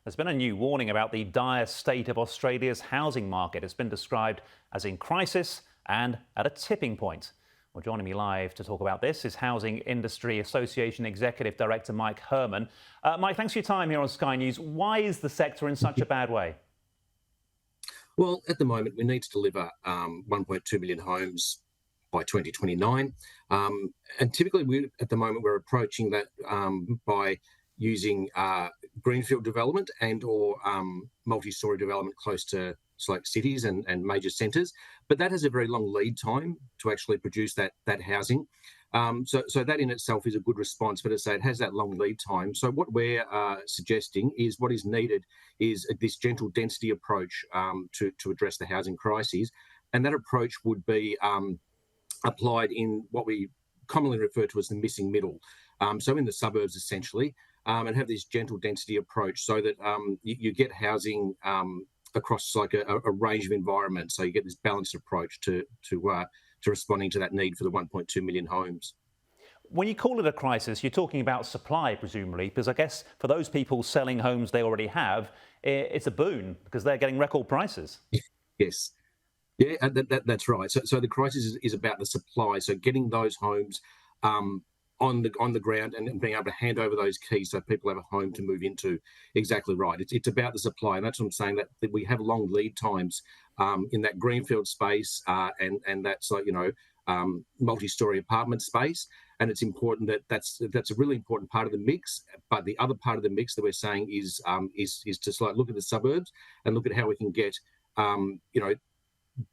There's been a new warning about the dire state of Australia's housing market. It's been described as in crisis and at a tipping point. Well, joining me live to talk about this is Housing Industry Association Executive Director Mike Hermon. Mike, thanks for your time here on Sky News. Why is the sector in such a bad way? Well, at the moment, we need to deliver 1.2 million homes by 2029. And typically, at the moment, we're approaching that by using greenfield development and/or multi-storey development close to like cities and major centres. But that has a very long lead time to actually produce that housing. So that in itself is a good response, but as I say, it has that long lead time. So what we're suggesting is what is needed is this gentle density approach to address the housing crises. And that approach would be applied in what we commonly refer to as the missing middle. So in the suburbs, essentially, and have this gentle density approach so that you get housing across like a range of environments. So you get this balanced approach to responding to that need for the 1.2 million homes. When you call it a crisis, you're talking about supply, presumably, because I guess for those people selling homes they already have, it's a boon because they're getting record prices. Yes. Yeah, that's right. So the crisis is about the supply. So getting those homes on the ground and being able to hand over those keys so people have a home to move into. Exactly right. It's about the supply, and that's what I'm saying. That we have long lead times in that greenfield space and that's like multi-story apartment space. And it's important that's a really important part of the mix. But the other part of the mix that we're saying is to like look at the suburbs and look at how we can get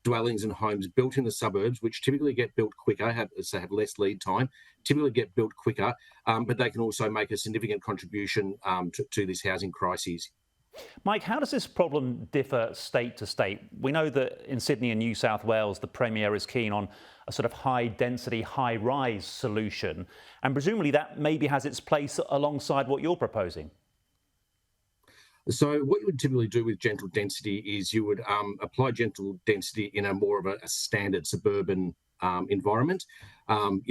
dwellings and homes built in the suburbs, which typically get built quicker, have less lead time, typically get built quicker, but they can also make a significant contribution to this housing crisis. Mike, how does this problem differ state to state? We know that in Sydney and New South Wales, the Premier is keen on a sort of high density, high rise solution, and presumably that maybe has its place alongside what you're proposing. So what you would typically do with gentle density is you would apply gentle density in a more of a standard suburban environment, on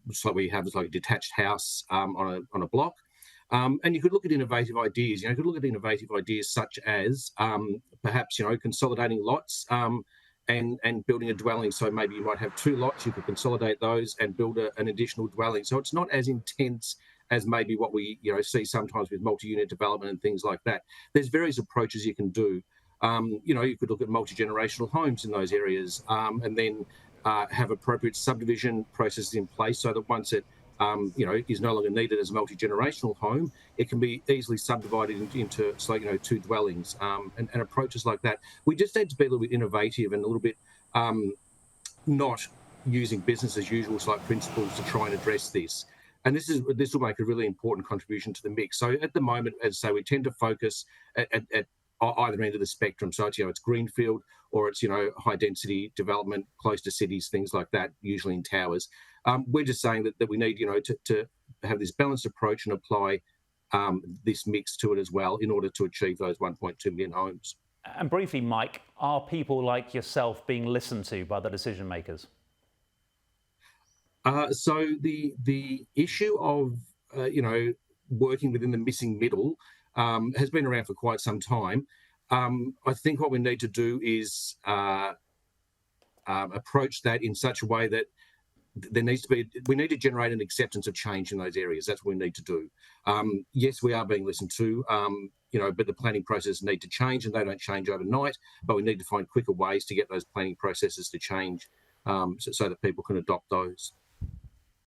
just like we have like a detached house on a block. And you could look at innovative ideas. You could look at innovative ideas such as perhaps consolidating lots and building a dwelling. So maybe you might have two lots. You could consolidate those and build an additional dwelling. So it's not as intense as maybe what we see sometimes with multi-unit development and things like that. There's various approaches you can do. You could look at multi-generational homes in those areas, and then have appropriate subdivision processes in place so that once it is no longer needed as a multi-generational home, it can be easily subdivided into two dwellings, and approaches like that. We just need to be a little bit innovative and a little bit not using business as usual like principles to try and address this. And this will make a really important contribution to the mix. So at the moment, as I say, we tend to focus at either end of the spectrum. So it's greenfield or it's high density development close to cities, things like that, usually in towers. We're just saying that we need to have this balanced approach and apply this mix to it as well in order to achieve those 1.2 million homes. And briefly, Mike, are people like yourself being listened to by the decision makers? So the issue of working within the missing middle has been around for quite some time. I think what we need to do is approach that in such a way that we need to generate an acceptance of change in those areas. That's what we need to do. Yes, we are being listened to, but the planning processes need to change, and they don't change overnight. But we need to find quicker ways to get those planning processes to change so that people can adopt those.